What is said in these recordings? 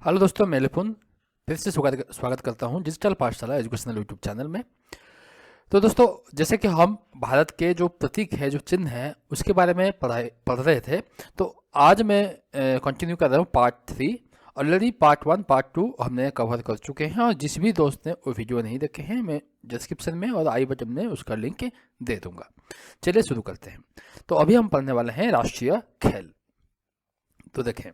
Hello दोस्तों, मैं लिपुन फिर से स्वागत करता हूं डिजिटल पाठशाला एजुकेशनल यूट्यूब चैनल में। तो दोस्तों, जैसे कि हम भारत के जो प्रतीक है, जो चिन्ह है, उसके बारे में पढ़ रहे थे। तो आज मैं कंटिन्यू कर रहा हूं पार्ट 3। ऑलरेडी पार्ट 1 पार्ट 2 हमने कवर कर चुके हैं, और जिस भी दोस्त ने वो वीडियो नहीं देखे हैं, मैं डिस्क्रिप्शन में और आई बटन में उसका लिंक दे दूंगा। चलिए शुरू करते हैं। तो अभी हम पढ़ने वाले हैं राष्ट्रीय खेल। तो देखें,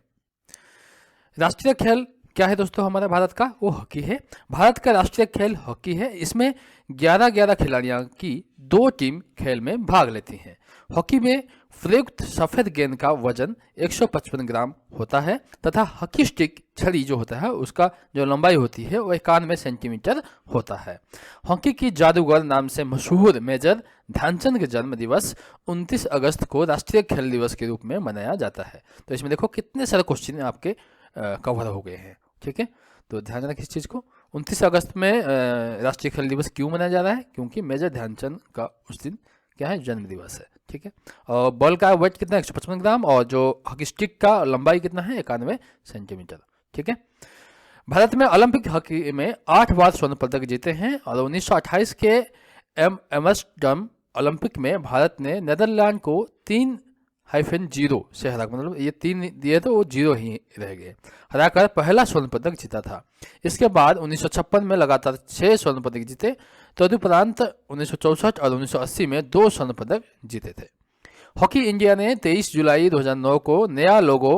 राष्ट्रीय खेल क्या है दोस्तों। हमारा भारत का वो हॉकी है। भारत का राष्ट्रीय खेल हॉकी है। इसमें 11-11 खिलाड़ियों की 2 टीम खेल में भाग लेती हैं। हॉकी में प्रयुक्त सफेद गेंद का वजन 155 ग्राम होता है तथा हॉकी स्टिक छड़ी जो होता है उसका जो लंबाई होती है वो 91 सेंटीमीटर होता है। हॉकी की जादूगर नाम से मशहूर मेजर ध्यानचंद के जन्म दिवस 29 अगस्त को राष्ट्रीय खेल दिवस के रूप में मनाया जाता है। तो इसमें देखो कितने सारे क्वेश्चन आपके कवर हो गए हैं। ठीक है, तो ध्यान रखें इस चीज़ को। 29 अगस्त में राष्ट्रीय खेल दिवस क्यों मनाया जा रहा है? क्योंकि मेजर ध्यानचंद का उस दिन क्या है, जन्म दिवस है। ठीक है, और बॉल का वेट कितना है, 155 ग्राम, और जो हॉकी स्टिक का लंबाई कितना है, 91 सेंटीमीटर। ठीक है, भारत में ओलंपिक हॉकी में 8 बार स्वर्ण पदक जीते हैं, और 1928 के एम्स्टर्डम ओलंपिक में भारत ने नीदरलैंड को 3-0 से हरा, मतलब ये 3 दिए तो वो 0 ही रह गए, हराकर पहला स्वर्ण पदक जीता था। इसके बाद 1956 में लगातार 6 स्वर्ण पदक जीते। तदुपरांत 1964 और 1980 में 2 स्वर्ण पदक जीते थे। हॉकी इंडिया ने 23 जुलाई 2009 को नया लोगो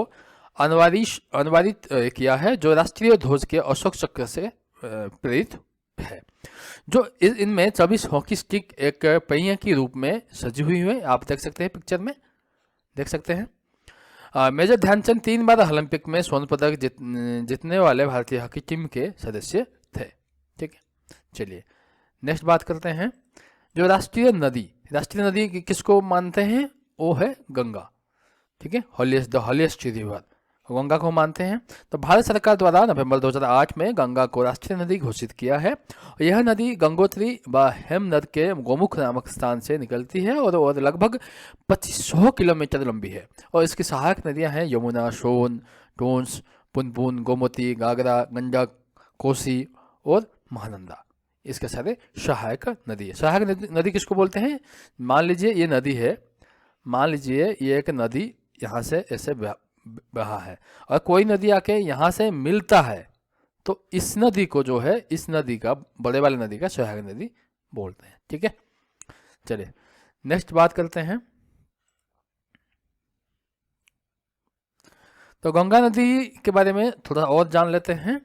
अनावरित किया है, जो राष्ट्रीय ध्वज के अशोक चक्र से प्रेरित है। जो इनमें 24 हॉकी स्टिक एक पहिए के रूप में सजी हुई है, आप देख सकते हैं पिक्चर में, देख सकते हैं। मेजर ध्यानचंद 3 बार ओलंपिक में स्वर्ण पदक जीतने वाले भारतीय हॉकी टीम के सदस्य थे। ठीक है, चलिए नेक्स्ट बात करते हैं। जो राष्ट्रीय नदी किसको मानते हैं? वो है गंगा। ठीक है, द हॉलीएस्ट रिवर, गंगा को मानते हैं। तो भारत सरकार द्वारा नवंबर 2008 में गंगा को राष्ट्रीय नदी घोषित किया है। यह नदी गंगोत्री व हेमनद के गोमुख नामक स्थान से निकलती है और लगभग 2500 किलोमीटर लंबी है। और इसकी सहायक नदियां हैं यमुना, सोन, टोंस, पुनपुन, गोमती, घाघरा, गंडक, कोसी और महानंदा। इसके सारे सहायक नदी है। सहायक नदी किसको बोलते हैं? मान लीजिए ये नदी है, मान लीजिए ये एक नदी यहाँ से ऐसे बहा है, और कोई नदी आके यहाँ से मिलता है, तो इस नदी को जो है, इस नदी का, बड़े वाली नदी का सहायक नदी बोलते हैं। ठीक है, चलिए नेक्स्ट बात करते हैं। तो गंगा नदी के बारे में थोड़ा और जान लेते हैं।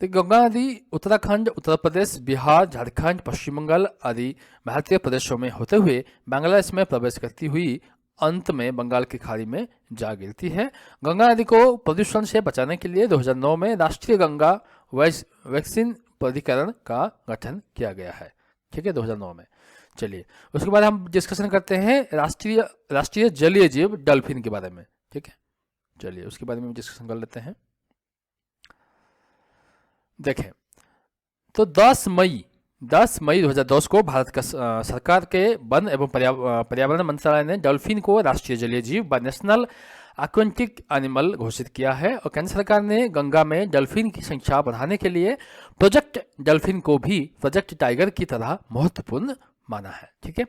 तो गंगा नदी उत्तराखंड, उत्तर प्रदेश, बिहार, झारखंड, पश्चिम बंगाल आदि भारतीय प्रदेशों में होते हुए बांग्लादेश में प्रवेश करती हुई अंत में बंगाल की खाड़ी में जा गिरती है। गंगा नदी को प्रदूषण से बचाने के लिए 2009 में राष्ट्रीय गंगा वैक्सीन प्राधिकरण का गठन किया गया है। ठीक है, 2009 में। चलिए उसके बाद हम डिस्कशन करते हैं राष्ट्रीय जलीय जीव डॉल्फिन के बारे में। ठीक है, चलिए उसके बारे में डिस्कशन कर लेते हैं। देखें, तो 10 मई 2010 को भारत का सरकार के वन एवं पर्यावरण मंत्रालय ने डॉल्फिन को राष्ट्रीय जलीय जीव व नेशनल एक्वेटिक एनिमल घोषित किया है। और केंद्र सरकार ने गंगा में डॉल्फिन की संख्या बढ़ाने के लिए प्रोजेक्ट डॉल्फिन को भी प्रोजेक्ट टाइगर की तरह महत्वपूर्ण माना है। ठीक है,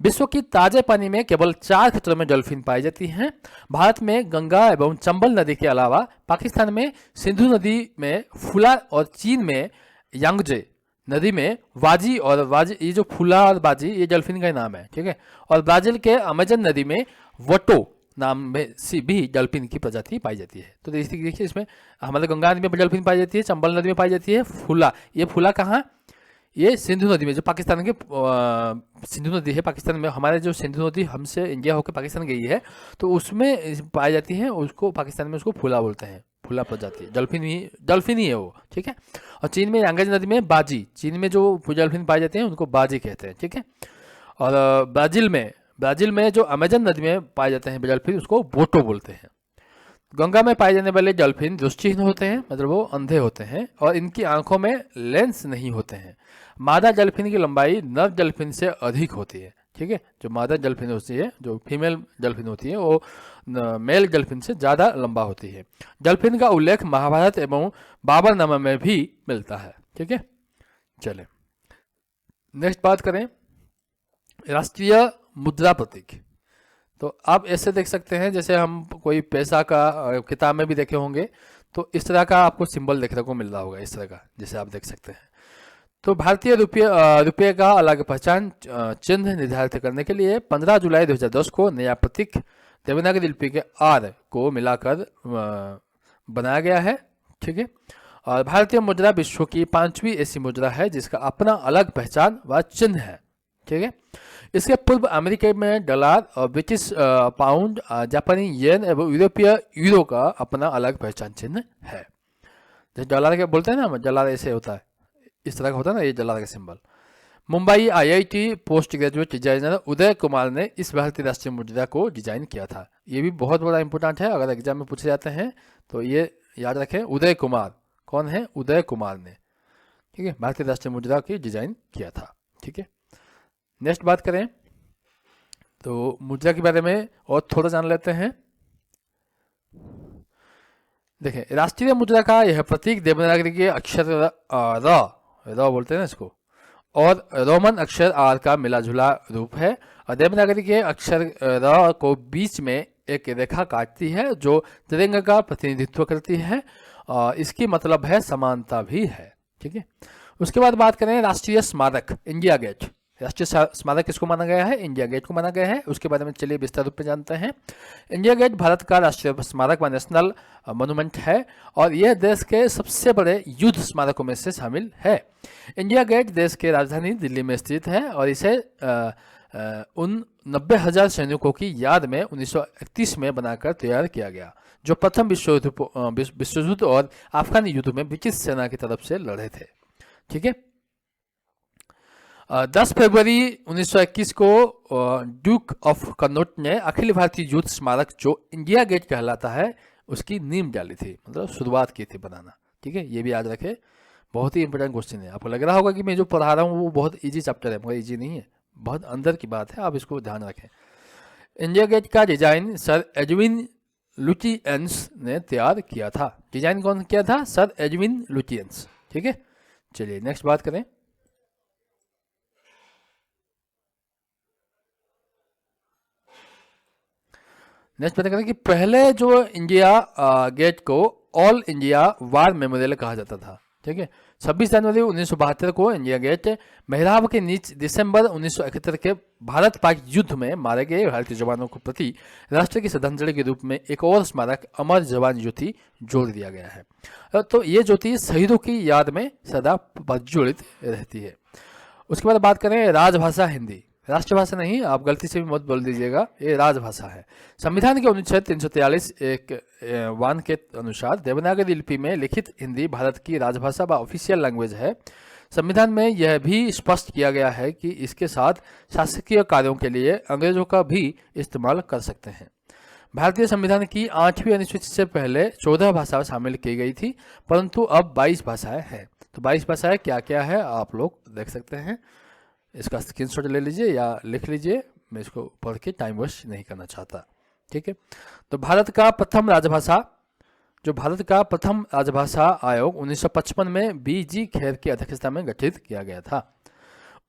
विश्व की ताजे पानी में केवल 4 क्षेत्रों में डॉल्फिन पाई जाती हैं। भारत में गंगा एवं चंबल नदी के अलावा पाकिस्तान में सिंधु नदी में फुला और चीन में यांगजे नदी में वाजी, ये जो फुला और बाजी ये डॉल्फिन का नाम है। ठीक है, और ब्राजील के अमेजन नदी में वटो नाम में भी डॉल्फिन की प्रजाति पाई जाती है। तो देखिए इसमें हमारे गंगा नदी में डॉल्फिन पाई जाती है, चंबल नदी में पाई जाती है फुला। ये फुला कहाँ? ये सिंधु नदी में, जो पाकिस्तान के सिंधु नदी है पाकिस्तान में। हमारे जो सिंधु नदी हमसे इंडिया होकर पाकिस्तान गई है, तो उसमें पाई जाती है, उसको पाकिस्तान में उसको फुला बोलते हैं, फुला प्रजाति। डॉल्फिन ही है वो। ठीक है, और चीन में यांगज नदी में बाजी, चीन में जो डॉल्फिन पाए जाते हैं उनको बाजी कहते हैं। ठीक है, और ब्राजील में जो अमेजन नदी में पाए जाते हैं डॉल्फिन, उसको बोटो बोलते हैं। गंगा में पाए जाने वाले डॉल्फिन दृष्टिहीन होते हैं, मतलब वो अंधे होते हैं, और इनकी आंखों में लेंस नहीं होते हैं। मादा डॉल्फिन की लंबाई नर डॉल्फिन से अधिक होती है। ठीक है। जो मादा डल्फिन होती है, जो फीमेल डल्फिन होती है, वो मेल डल्फिन से ज़्यादा लंबा होती है। डल्फिन का उल्लेख महाभारत एवं बाबरनामा में भी मिलता है। ठीक है, चले नेक्स्ट बात करें राष्ट्रीय मुद्रा प्रतीक। तो आप ऐसे देख सकते हैं जैसे हम कोई पैसा का किताब में भी देखे होंगे, तो इस तरह का आपको सिंबल देखने को मिल रहा होगा, इस तरह का जैसे आप देख सकते हैं। तो भारतीय रुपये का अलग पहचान चिन्ह निर्धारित करने के लिए 15 जुलाई 2010 को नया प्रतीक देवनागरी लिपि के आर को मिलाकर बनाया गया है। ठीक है, और भारतीय मुद्रा विश्व की 5वीं ऐसी मुद्रा है जिसका अपना अलग पहचान व चिन्ह है। ठीक है, इसके पूर्व अमेरिका में डॉलर और ब्रिटिश पाउंड, जापानी येन एवं यूरोपीय यूरो का अपना अलग पहचान चिन्ह है। जैसे डॉलर के बोलते हैं ना, डॉलर ऐसे होता है, इस तरह का होता है ना, ये डॉलर का symbol. Mumbai IIT post graduate designer Uday Kumar ने इस भारतीय राष्ट्रीय मुद्रा को डिजाइन किया था। ये भी बहुत बड़ा इंपॉर्टेंट है, अगर एग्जाम में पूछे जाते हैं तो ये याद रखें। उदय कुमार कौन है? उदय कुमार ने, ठीक है, भारतीय राष्ट्रीय मुद्रा की डिजाइन किया था। ठीक है, नेक्स्ट बात करें तो मुद्रा के बारे में और थोड़ा जान लेते हैं। देखें, राष्ट्रीय मुद्रा का यह प्रतीक देवनागरी के अक्षर र बोलते हैं ना इसको, और रोमन अक्षर आर का मिला जुला रूप है। और देवनागरी के अक्षर र को बीच में एक रेखा काटती है जो तिरंगा का प्रतिनिधित्व करती है, और इसकी मतलब है समानता भी है। ठीक है, उसके बाद बात करें राष्ट्रीय स्मारक इंडिया गेट। राष्ट्रीय स्मारक किसको माना गया है? इंडिया गेट को माना गया है। उसके बारे में चलिए विस्तार रूप में जानते हैं। इंडिया गेट भारत का राष्ट्रीय स्मारक व नेशनल मोन्यूमेंट है, और यह देश के सबसे बड़े युद्ध स्मारकों में से शामिल है। इंडिया गेट देश के राजधानी दिल्ली में स्थित है, और इसे उन 90,000 सैनिकों की याद में 1931 में बनाकर तैयार किया गया, जो प्रथम विश्व युद्ध और अफगान युद्ध में ब्रिटिश सेना की तरफ से लड़े थे। ठीक है, 10 फरवरी 1921 को ड्यूक ऑफ कनॉट ने अखिल भारतीय युद्ध स्मारक जो इंडिया गेट कहलाता है उसकी नींव डाली थी, मतलब शुरुआत की थी बनाना। ठीक है, ये भी याद रखें, बहुत ही इंपॉर्टेंट क्वेश्चन है। आपको लग रहा होगा कि मैं जो पढ़ा रहा हूँ वो बहुत इजी चैप्टर है, मगर इजी नहीं है, बहुत अंदर की बात है, आप इसको ध्यान रखें। इंडिया गेट का डिजाइन सर एडविन लुटियंस ने तैयार किया था। डिजाइन कौन किया था? Sir Edwin Lutyens. ठीक है, चलिए नेक्स्ट बात करें। नेक्स्ट बात करें कि पहले जो इंडिया गेट को ऑल इंडिया वार मेमोरियल कहा जाता था। ठीक है, 26 जनवरी 1972 को इंडिया गेट मेहराब के नीचे दिसंबर 1971 के भारत पाक युद्ध में मारे गए भारतीय जवानों को प्रति राष्ट्र की श्रद्धांजलि के रूप में एक और स्मारक अमर जवान ज्योति जोड़ दिया गया है। तो ये ज्योति शहीदों की याद में सदा प्रज्वलित रहती है। उसके बाद बात करें राजभाषा हिंदी। राष्ट्रभाषा नहीं, आप गलती से भी मत बोल दीजिएगा, ये राजभाषा है। संविधान के अनुच्छेद 343 एक 1 के अनुसार देवनागरी लिपि में लिखित हिंदी भारत की राजभाषा व ऑफिशियल लैंग्वेज है। संविधान में यह भी स्पष्ट किया गया है कि इसके साथ शासकीय कार्यों के लिए अंग्रेजों का भी इस्तेमाल कर सकते हैं। भारतीय संविधान की 8वीं अनुसूची से पहले 14 भाषाएं शामिल की गई थी, परंतु अब 22 भाषाएं हैं। तो 22 भाषाएं क्या क्या है आप लोग देख सकते हैं, इसका स्क्रीनशॉट ले लीजिए या लिख लीजिए, मैं इसको पढ़ के टाइम वेस्ट नहीं करना चाहता। ठीक है, तो भारत का प्रथम राजभाषा आयोग 1955 में BG खेर की अध्यक्षता में गठित किया गया था।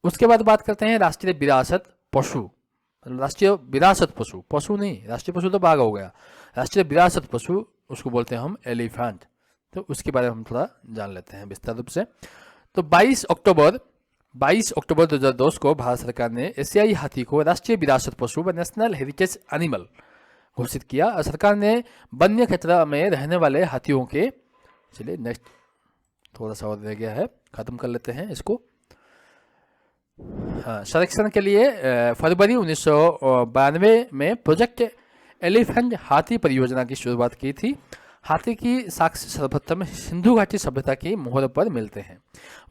उसके बाद बात करते हैं राष्ट्रीय विरासत पशु। राष्ट्रीय विरासत पशु, पशु नहीं, राष्ट्रीय पशु तो बाघ हो गया, राष्ट्रीय विरासत पशु उसको बोलते हैं हम एलिफेंट। तो उसके बारे में हम थोड़ा जान लेते हैं विस्तार रूप से। तो 22 अक्टूबर 2010 को भारत सरकार ने एशियाई हाथी को राष्ट्रीय विरासत पशु व नेशनल हेरिटेज एनिमल घोषित किया। और सरकार ने वन्य क्षेत्र में रहने वाले हाथियों के, चलिए नेक्स्ट थोड़ा सा और रह गया है, खत्म कर लेते हैं इसको। हाँ, संरक्षण के लिए फरवरी 1992 में प्रोजेक्ट एलिफेंट हाथी परियोजना की शुरुआत की थी। हाथी की साक्ष्य सर्वप्रथम सिंधु घाटी सभ्यता की मोहर पर मिलते हैं।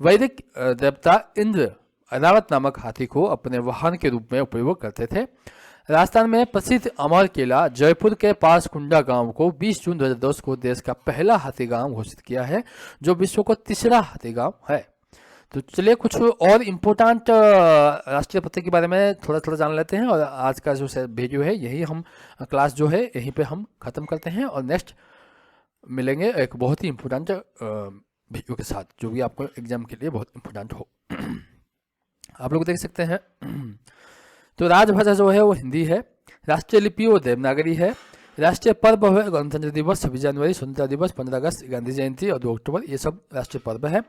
वैदिक देवता इंद्र ऐरावत नामक हाथी को अपने वाहन के रूप में उपयोग करते थे। राजस्थान में प्रसिद्ध अमर किला जयपुर के पास कुंडा गांव को 20 जून 2010 को देश का पहला हाथी गांव घोषित किया है, जो विश्व का तीसरा हाथी गांव है। तो चलिए कुछ और इम्पोर्टेंट राष्ट्रीय पत्र के बारे में थोड़ा थोड़ा जान लेते हैं, और आज का जो वीडियो है यही हम क्लास जो है यहीं पे हम ख़त्म करते हैं, और नेक्स्ट मिलेंगे एक बहुत ही इम्पोर्टेंट वीडियो के साथ जो भी आपको एग्जाम के लिए बहुत इम्पोर्टेंट हो। आप लोग देख सकते हैं तो राजभाषा जो है वो हिंदी है, राष्ट्रीय लिपि वो देवनागरी है, राष्ट्रीय पर्व है गणतंत्र दिवस, 26 जनवरी, स्वतंत्रता दिवस, 15 अगस्त, गांधी जयंती और 2 अक्टूबर, ये सब राष्ट्रीय पर्व है।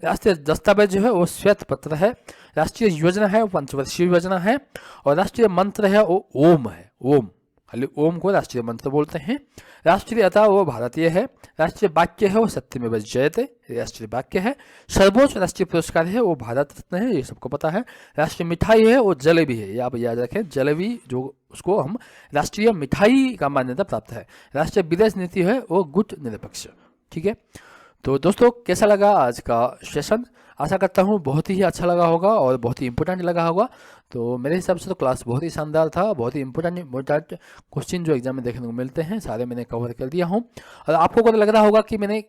राष्ट्रीय दस्तावेज जो है वो श्वेत पत्र है, राष्ट्रीय योजना है वो पंचवर्षीय योजना है, और राष्ट्रीय मंत्र है वो ओम है, ओम, खाली ओम को राष्ट्रीय मंत्र बोलते हैं। राष्ट्रीयता वो भारतीय है, राष्ट्रीय वाक्य है वो सत्यमेव जयते, राष्ट्रीय वाक्य है। सर्वोच्च राष्ट्रीय पुरस्कार है वो भारत रत्न है, ये सबको पता है। राष्ट्रीय मिठाई है वो जलेबी है, ये आप याद रखें, जलेबी जो उसको हम राष्ट्रीय मिठाई का मान्यता प्राप्त है। राष्ट्रीय विदेश नीति है वो गुट निरपेक्ष। ठीक है, तो दोस्तों कैसा लगा आज का सेशन? आशा करता हूँ बहुत ही अच्छा लगा होगा और बहुत ही इंपॉर्टेंट लगा होगा। तो मेरे हिसाब से तो क्लास बहुत ही शानदार था, बहुत ही इंपॉर्टेंट क्वेश्चन जो एग्जाम में देखने को मिलते हैं सारे मैंने कवर कर दिया हूँ। और आपको को लग रहा होगा कि मैंने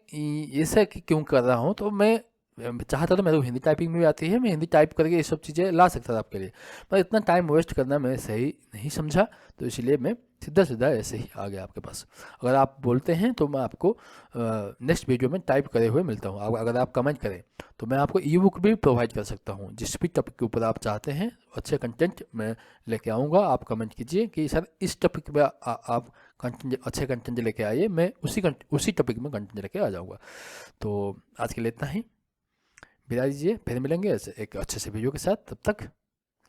ऐसे क्यों कर रहा हूँ, तो मैं चाहता तो मेरे को हिंदी टाइपिंग में भी आती है, मैं हिंदी टाइप करके ये सब चीज़ें ला सकता था आपके लिए, पर इतना टाइम वेस्ट करना मैं सही नहीं समझा, तो इसलिए मैं सीधा सीधा ऐसे ही आ गया आपके पास। अगर आप बोलते हैं तो मैं आपको नेक्स्ट वीडियो में टाइप करे हुए मिलता हूँ। अगर आप कमेंट करें तो मैं आपको ई बुक भी प्रोवाइड कर सकता हूँ, जिस भी टॉपिक के ऊपर आप चाहते हैं अच्छे कंटेंट मैं लेके आऊँगा। आप कमेंट कीजिए कि सर इस टॉपिक पर आप कंटेंट, अच्छे कंटेंट लेके आइए, मैं उसी टॉपिक में कंटेंट लेके आ जाऊँगा। तो आज के लिए इतना ही, विदा दीजिए, फिर मिलेंगे ऐसे एक अच्छे से वीडियो के साथ। तब तक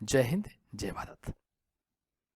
जय हिंद, जय भारत।